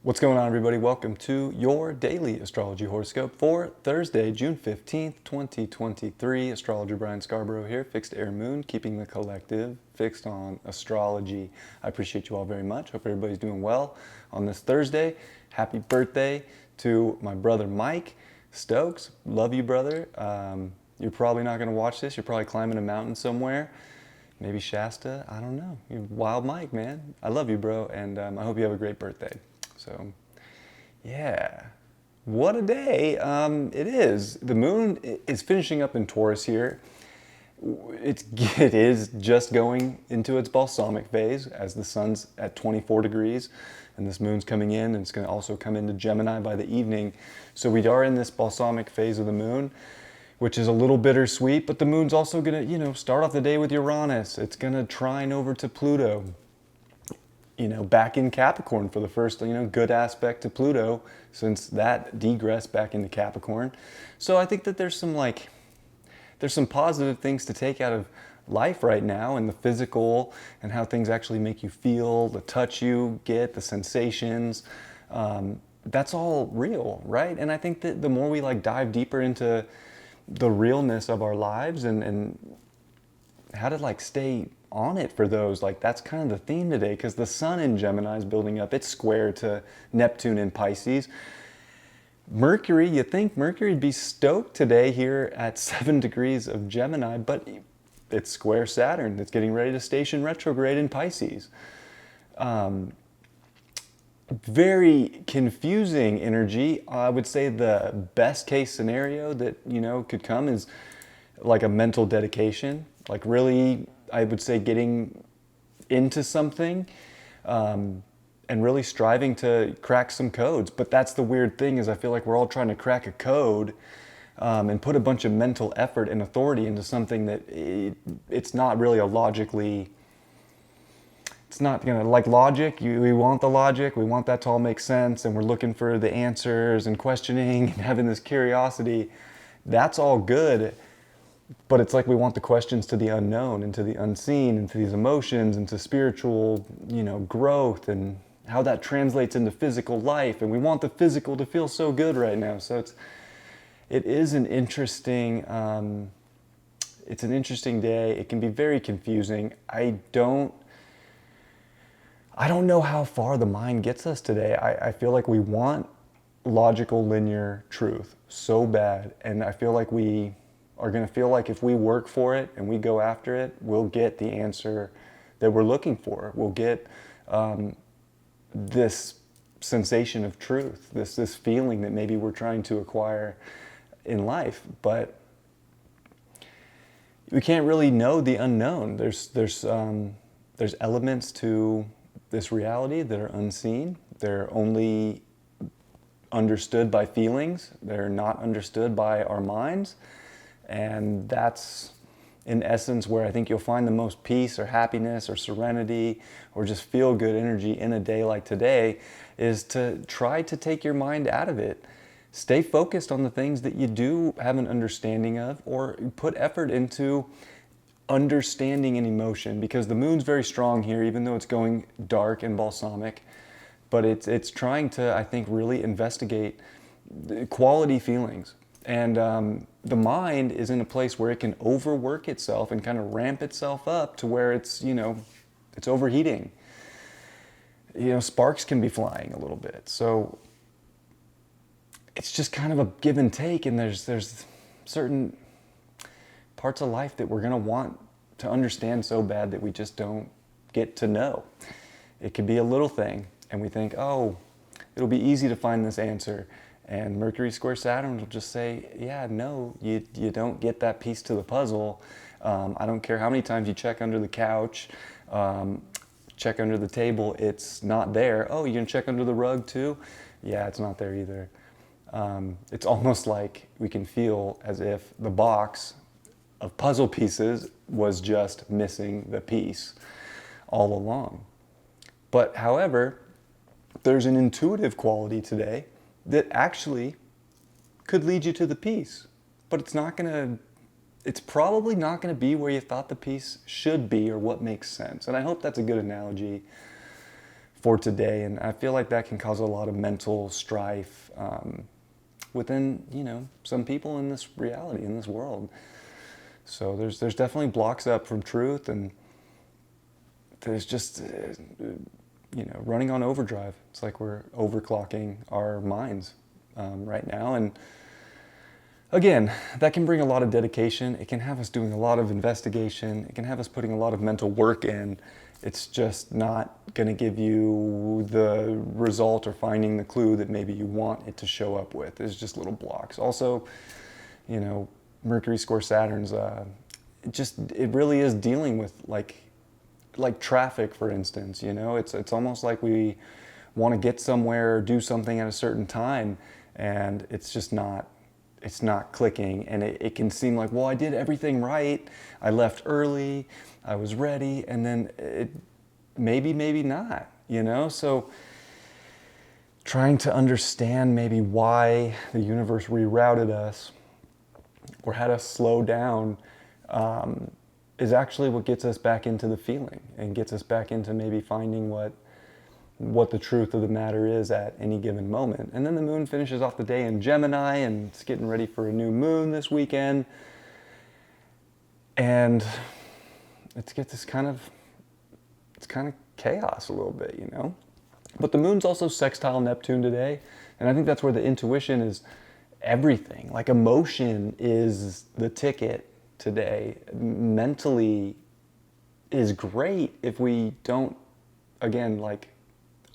What's going on, everybody? Welcome to your daily astrology horoscope for Thursday, June 15th, 2023. Astrologer Brian Scarborough here, Fixed Air Moon, keeping the collective fixed on astrology. I appreciate you all very much. Hope everybody's doing well on this Thursday. Happy birthday to my brother Mike Stokes. Love you, brother. You're probably not going to watch this. You're probably climbing a mountain somewhere. Maybe Shasta. I don't know. You're wild Mike, man. I love you, bro, and I hope you have a great birthday. So, yeah, what a day it is. The moon is finishing up in Taurus here. It is just going into its balsamic phase as the sun's at 24 degrees and this moon's coming in, and it's going to also come into Gemini by the evening. So we are in this balsamic phase of the moon, which is a little bittersweet, but the moon's also going to, start off the day with Uranus. It's going to trine over to Pluto. Back in Capricorn for the first, good aspect to Pluto since that degressed back into Capricorn. So I think that there's some positive things to take out of life right now, and the physical and how things actually make you feel, the touch you get, the sensations. That's all real, right? And I think that the more we dive deeper into the realness of our lives and how to stay on it for those, that's kind of the theme today, because the sun in Gemini is building up. It's square to Neptune in Pisces. Mercury, you think Mercury would be stoked today here at 7 degrees of Gemini, but it's square Saturn. It's getting ready to station retrograde in Pisces. Very confusing energy. I would say the best case scenario that could come is a mental dedication, really, I would say, getting into something and really striving to crack some codes. But that's the weird thing, is I feel like we're all trying to crack a code and put a bunch of mental effort and authority into something that it's not really it's not going to, logic. We want the logic, we want that to all make sense, and we're looking for the answers and questioning and having this curiosity. That's all good. But it's we want the questions to the unknown and to the unseen and to these emotions and to spiritual, growth and how that translates into physical life. And we want the physical to feel so good right now. So it is an interesting, it's an interesting day. It can be very confusing. I don't know how far the mind gets us today. I feel like we want logical, linear truth so bad. And I feel like we are going to feel like if we work for it and we go after it, we'll get the answer that we're looking for. We'll get this sensation of truth, this feeling that maybe we're trying to acquire in life. But we can't really know the unknown. There's elements to this reality that are unseen. They're only understood by feelings. They're not understood by our minds. And that's, in essence, where I think you'll find the most peace or happiness or serenity or just feel good energy in a day like today, is to try to take your mind out of it. Stay focused on the things that you do have an understanding of, or put effort into understanding an emotion, because the moon's very strong here, even though it's going dark and balsamic. But it's trying to, I think, really investigate quality feelings. And the mind is in a place where it can overwork itself and kind of ramp itself up to where it's, it's overheating. Sparks can be flying a little bit. So it's just kind of a give and take. And there's certain parts of life that we're going to want to understand so bad that we just don't get to know. It could be a little thing, and we think, oh, it'll be easy to find this answer. And Mercury square Saturn will just say, yeah, no, you don't get that piece to the puzzle. I don't care how many times you check under the couch, check under the table, it's not there. Oh, you're going to check under the rug too? Yeah, it's not there either. It's almost like we can feel as if the box of puzzle pieces was just missing the piece all along. But however, there's an intuitive quality today that actually could lead you to the piece, but it's probably not going to be where you thought the piece should be or what makes sense. And I hope that's a good analogy for today. And I feel like that can cause a lot of mental strife within, some people in this reality, in this world. So there's definitely blocks up from truth, and there's just, running on overdrive. It's like we're overclocking our minds right now. And again, that can bring a lot of dedication. It can have us doing a lot of investigation. It can have us putting a lot of mental work in. It's just not going to give you the result or finding the clue that maybe you want it to show up with. It's just little blocks. Also, Mercury square Saturn's, it really is dealing with like traffic, for instance. It's almost like we want to get somewhere or do something at a certain time, and it's just not. It's not clicking, and it can seem like, well, I did everything right. I left early, I was ready, and then maybe not, So trying to understand maybe why the universe rerouted us or had us slow down is actually what gets us back into the feeling and gets us back into maybe finding what the truth of the matter is at any given moment. And then the moon finishes off the day in Gemini, and it's getting ready for a new moon this weekend. And it's kind of chaos a little bit, But the moon's also sextile Neptune today, and I think that's where the intuition is everything. Like emotion is the ticket today. Mentally is great if we don't, again,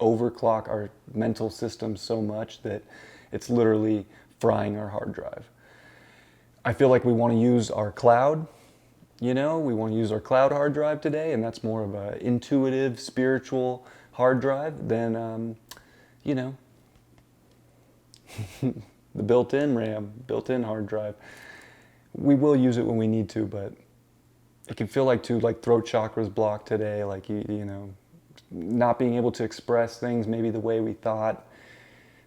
overclock our mental system so much that it's literally frying our hard drive. I feel like we want to use our cloud, we want to use our cloud hard drive today, and that's more of a intuitive, spiritual hard drive than, the built-in RAM, built-in hard drive. We will use it when we need to, but it can feel like throat chakras blocked today, not being able to express things maybe the way we thought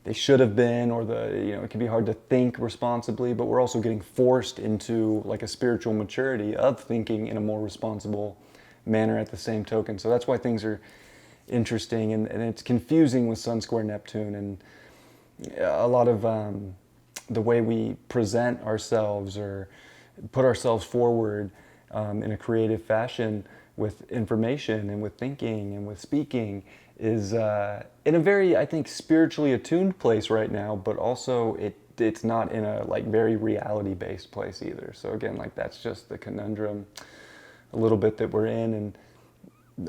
they should have been, or it can be hard to think responsibly, but we're also getting forced into a spiritual maturity of thinking in a more responsible manner at the same token. So that's why things are interesting, and it's confusing with Sun square Neptune, and a lot of the way we present ourselves or put ourselves forward in a creative fashion with information and with thinking and with speaking is in a very, I think, spiritually attuned place right now, but also it's not in a very reality-based place either. So again, that's just the conundrum a little bit that we're in, and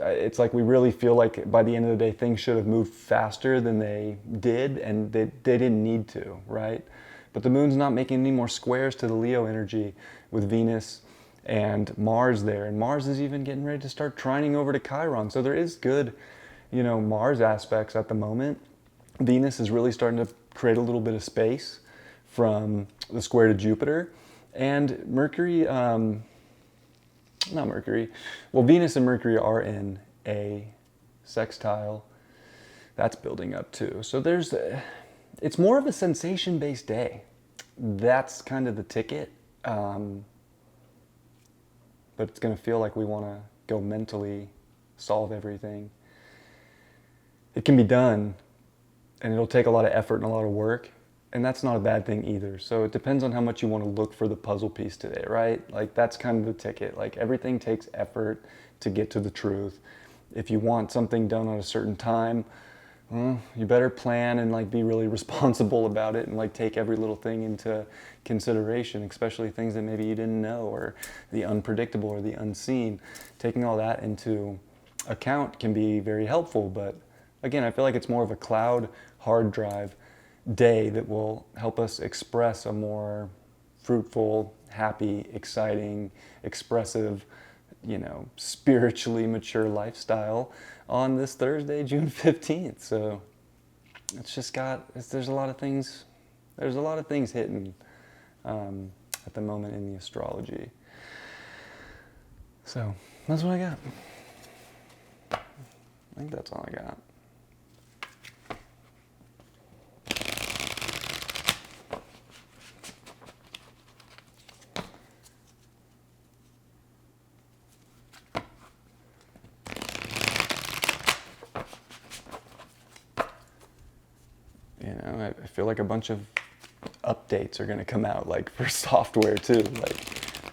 it's like we really feel like by the end of the day things should have moved faster than they did, and they didn't need to, right? But the moon's not making any more squares to the Leo energy with Venus and Mars there, and Mars is even getting ready to start trining over to Chiron. So there is good, Mars aspects at the moment. Venus is really starting to create a little bit of space from the square to Jupiter, and Mercury, Venus and Mercury are in a sextile. That's building up too. So it's more of a sensation-based day. That's kind of the ticket. But it's going to feel like we want to go mentally solve everything. It can be done, and it'll take a lot of effort and a lot of work, and that's not a bad thing either. So it depends on how much you want to look for the puzzle piece today, right? That's kind of the ticket. Everything takes effort to get to the truth. If you want something done at a certain time, you better plan and be really responsible about it, and take every little thing into consideration, especially things that maybe you didn't know, or the unpredictable or the unseen. Taking all that into account can be very helpful, but again, I feel like it's more of a cloud hard drive day that will help us express a more fruitful, happy, exciting, expressive, spiritually mature lifestyle on this Thursday, June 15th. So it's just there's a lot of things hitting at the moment in the astrology. So that's what I got. I think that's all I got. feel like a bunch of updates are going to come out, like for software too. Like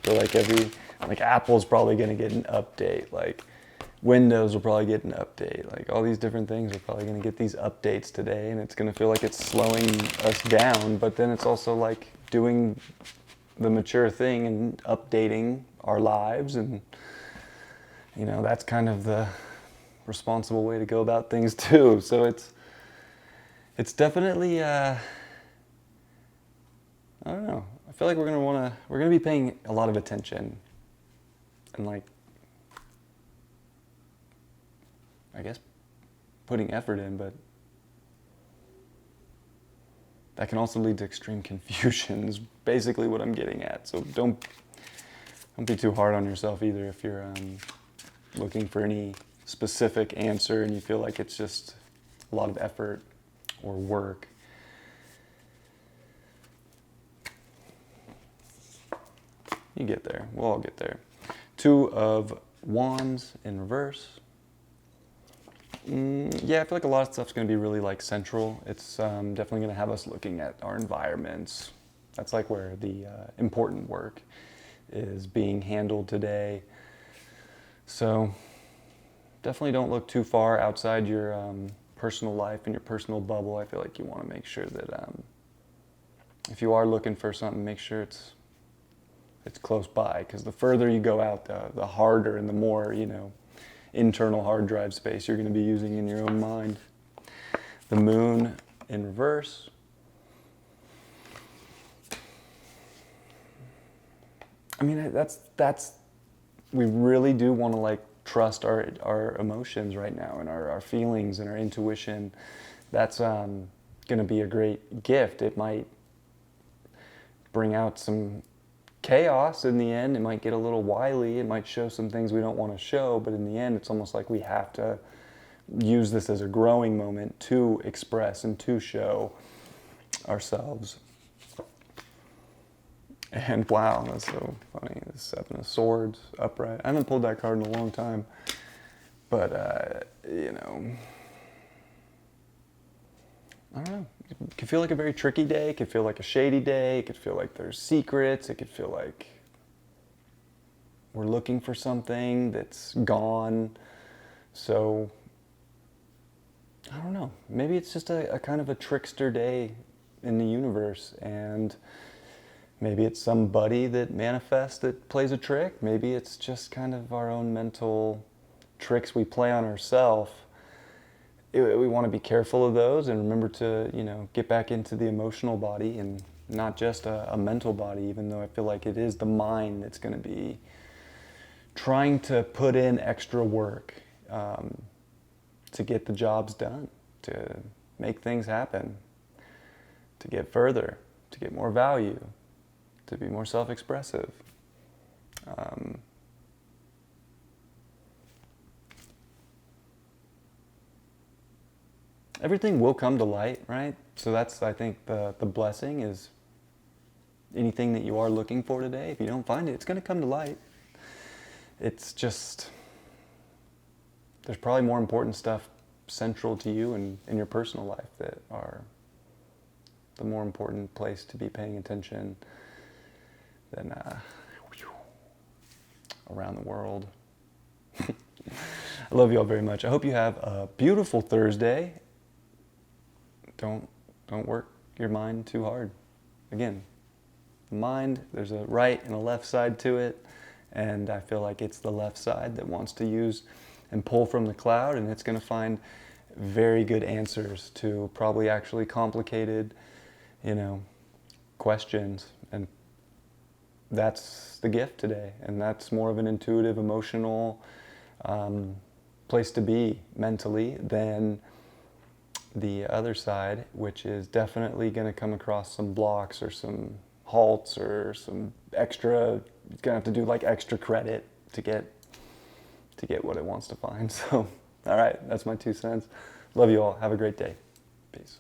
I feel like Apple's probably going to get an update, like Windows will probably get an update, like all these different things are probably going to get these updates today, and it's going to feel like it's slowing us down, but then it's also like doing the mature thing and updating our lives, and that's kind of the responsible way to go about things too. So it's definitely I don't know. I feel like we're gonna be paying a lot of attention, and like, I guess, putting effort in, but that can also lead to extreme confusion is basically what I'm getting at. So don't be too hard on yourself either if you're looking for any specific answer and you feel like it's just a lot of effort or work. You get there. We'll all get there. 2 of Wands in reverse. Yeah, I feel like a lot of stuff's going to be really like central. It's definitely going to have us looking at our environments. That's like where the important work is being handled today. So definitely don't look too far outside your personal life and your personal bubble. I feel like you want to make sure that if you are looking for something, make sure it's close by, because the further you go out, the harder and the more, internal hard drive space you're going to be using in your own mind. The moon in reverse. I mean, that's we really do want to like trust our emotions right now, and our feelings and our intuition. That's going to be a great gift. It might bring out some chaos in the end. It might get a little wily. It might show some things we don't want to show, but in the end, it's almost like we have to use this as a growing moment to express and to show ourselves. And wow, that's so funny. The 7 of Swords upright. I haven't pulled that card in a long time, but I don't know. It could feel like a very tricky day. It could feel like a shady day. It could feel like there's secrets. It could feel like we're looking for something that's gone. So I don't know. Maybe it's just a kind of a trickster day in the universe, and maybe it's somebody that manifests that plays a trick. Maybe it's just kind of our own mental tricks we play on ourselves. We want to be careful of those and remember to, get back into the emotional body and not just a mental body, even though I feel like it is the mind that's going to be trying to put in extra work to get the jobs done, to make things happen, to get further, to get more value, to be more self-expressive. Everything will come to light, right? So that's, I think, the blessing is anything that you are looking for today, if you don't find it, it's going to come to light. It's just, there's probably more important stuff central to you and in your personal life that are the more important place to be paying attention than around the world. I love you all very much. I hope you have a beautiful Thursday. Don't work your mind too hard. Again, mind, there's a right and a left side to it, and I feel like it's the left side that wants to use and pull from the cloud, and it's going to find very good answers to probably actually complicated, questions. And that's the gift today, and that's more of an intuitive, emotional place to be mentally than the other side, which is definitely going to come across some blocks or some halts or some extra, it's going to have to do like extra credit to get what it wants to find. So, all right, that's my 2 cents. Love you all. Have a great day. Peace.